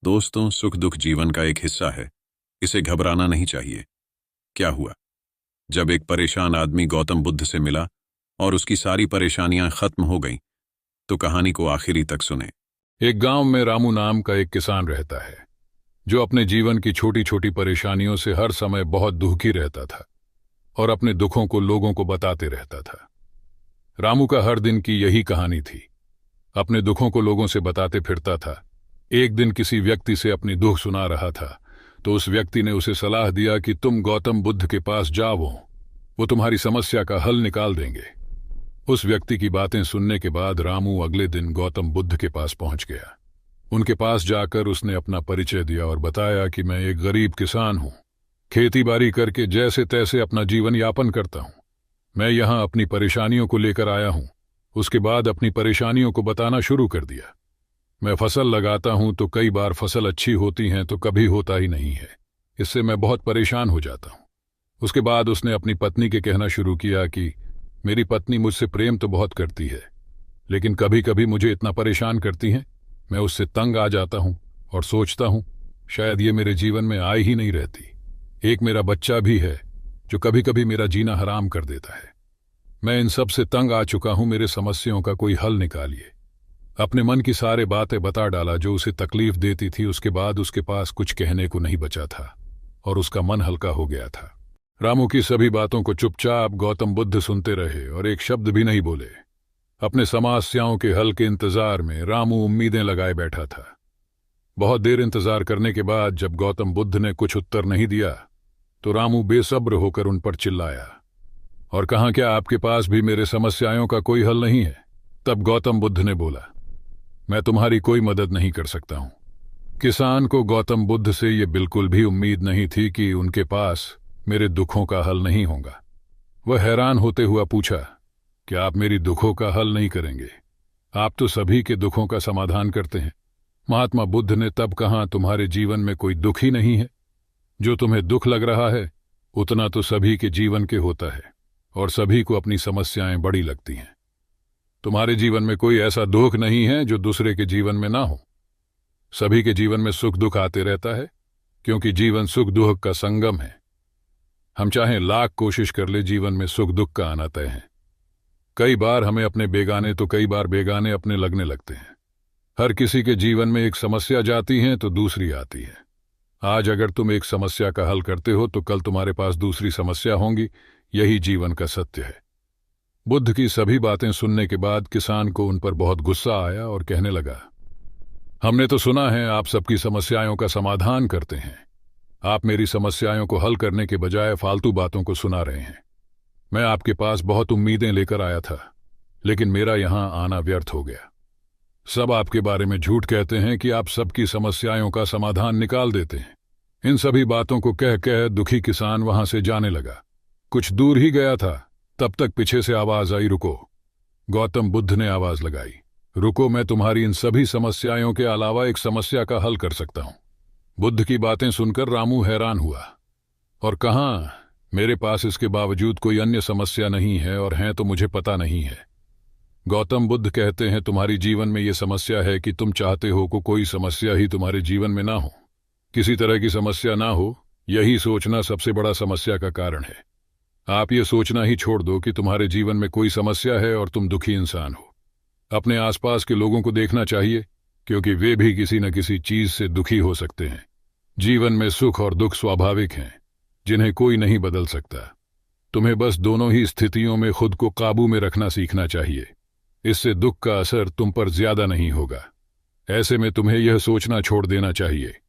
दोस्तों, सुख दुख जीवन का एक हिस्सा है। इसे घबराना नहीं चाहिए। क्या हुआ? जब एक परेशान आदमी गौतम बुद्ध से मिला और उसकी सारी परेशानियां खत्म हो गईं, तो कहानी को आखिरी तक सुने। एक गांव में रामू नाम का एक किसान रहता है जो अपने जीवन की छोटी छोटी परेशानियों से हर समय बहुत दुखी रहता था और अपने दुखों को लोगों को बताते रहता था। रामू का हर दिन की यही कहानी थी। अपने दुखों को लोगों से बताते फिरता था। एक दिन किसी व्यक्ति से अपनी दुख सुना रहा था तो उस व्यक्ति ने उसे सलाह दिया कि तुम गौतम बुद्ध के पास जाओ, वो तुम्हारी समस्या का हल निकाल देंगे। उस व्यक्ति की बातें सुनने के बाद रामू अगले दिन गौतम बुद्ध के पास पहुंच गया। उनके पास जाकर उसने अपना परिचय दिया और बताया कि मैं एक गरीब किसान हूं, खेती बाड़ी करके जैसे तैसे अपना जीवन यापन करता हूं। मैं यहां अपनी परेशानियों को लेकर आया हूं। उसके बाद अपनी परेशानियों को बताना शुरू कर दिया। मैं फसल लगाता हूं तो कई बार फसल अच्छी होती है तो कभी होता ही नहीं है। इससे मैं बहुत परेशान हो जाता हूं। उसके बाद उसने अपनी पत्नी के कहना शुरू किया कि मेरी पत्नी मुझसे प्रेम तो बहुत करती है, लेकिन कभी कभी मुझे इतना परेशान करती है, मैं उससे तंग आ जाता हूं और सोचता हूं शायद ये मेरे जीवन में आई ही नहीं रहती। एक मेरा बच्चा भी है जो कभी कभी मेरा जीना हराम कर देता है। मैं इन सब से तंग आ चुका हूं, मेरे समस्याओं का कोई हल निकालिए। अपने मन की सारे बातें बता डाला जो उसे तकलीफ देती थी। उसके बाद उसके पास कुछ कहने को नहीं बचा था और उसका मन हल्का हो गया था। रामू की सभी बातों को चुपचाप गौतम बुद्ध सुनते रहे और एक शब्द भी नहीं बोले। अपने समस्याओं के हल के इंतजार में रामू उम्मीदें लगाए बैठा था। बहुत देर इंतजार करने के बाद जब गौतम बुद्ध ने कुछ उत्तर नहीं दिया तो रामू बेसब्र होकर उन पर चिल्लाया और कहा, क्या आपके पास भी मेरे समस्याओं का कोई हल नहीं है? तब गौतम बुद्ध ने बोला, मैं तुम्हारी कोई मदद नहीं कर सकता हूं। किसान को गौतम बुद्ध से ये बिल्कुल भी उम्मीद नहीं थी कि उनके पास मेरे दुखों का हल नहीं होगा। वह हैरान होते हुआ पूछा, क्या आप मेरी दुखों का हल नहीं करेंगे? आप तो सभी के दुखों का समाधान करते हैं। महात्मा बुद्ध ने तब कहा, तुम्हारे जीवन में कोई दुख ही नहीं है। जो तुम्हें दुख लग रहा है उतना तो सभी के जीवन के होता है और सभी को अपनी समस्याएं बड़ी लगती हैं। तुम्हारे जीवन में कोई ऐसा दुख नहीं है जो दूसरे के जीवन में ना हो। सभी के जीवन में सुख दुख आते रहता है, क्योंकि जीवन सुख दुख का संगम है। हम चाहे लाख कोशिश कर ले, जीवन में सुख दुख का आना तय है। कई बार हमें अपने बेगाने तो कई बार बेगाने अपने लगने लगते हैं। हर किसी के जीवन में एक समस्या जाती है तो दूसरी आती है। आज अगर तुम एक समस्या का हल करते हो तो कल तुम्हारे पास दूसरी समस्या होंगी। यही जीवन का सत्य है। बुद्ध की सभी बातें सुनने के बाद किसान को उन पर बहुत गुस्सा आया और कहने लगा, हमने तो सुना है आप सबकी समस्याओं का समाधान करते हैं। आप मेरी समस्याओं को हल करने के बजाय फालतू बातों को सुना रहे हैं। मैं आपके पास बहुत उम्मीदें लेकर आया था, लेकिन मेरा यहां आना व्यर्थ हो गया। सब आपके बारे में झूठ कहते हैं कि आप सबकी समस्याओं का समाधान निकाल देते हैं। इन सभी बातों को कह कह दुखी किसान वहां से जाने लगा। कुछ दूर ही गया था, तब तक पीछे से आवाज आई, रुको। गौतम बुद्ध ने आवाज लगाई, रुको, मैं तुम्हारी इन सभी समस्याओं के अलावा एक समस्या का हल कर सकता हूं। बुद्ध की बातें सुनकर रामू हैरान हुआ और कहा, मेरे पास इसके बावजूद कोई अन्य समस्या नहीं है, और हैं तो मुझे पता नहीं है। गौतम बुद्ध कहते हैं, तुम्हारी जीवन में यह समस्या है कि तुम चाहते हो को कोई समस्या ही तुम्हारे जीवन में ना हो, किसी तरह की समस्या ना हो। यही सोचना सबसे बड़ा समस्या का कारण है। आप ये सोचना ही छोड़ दो कि तुम्हारे जीवन में कोई समस्या है और तुम दुखी इंसान हो। अपने आसपास के लोगों को देखना चाहिए, क्योंकि वे भी किसी न किसी चीज से दुखी हो सकते हैं। जीवन में सुख और दुख स्वाभाविक हैं, जिन्हें कोई नहीं बदल सकता। तुम्हें बस दोनों ही स्थितियों में खुद को काबू में रखना सीखना चाहिए। इससे दुख का असर तुम पर ज्यादा नहीं होगा। ऐसे में तुम्हें यह सोचना छोड़ देना चाहिए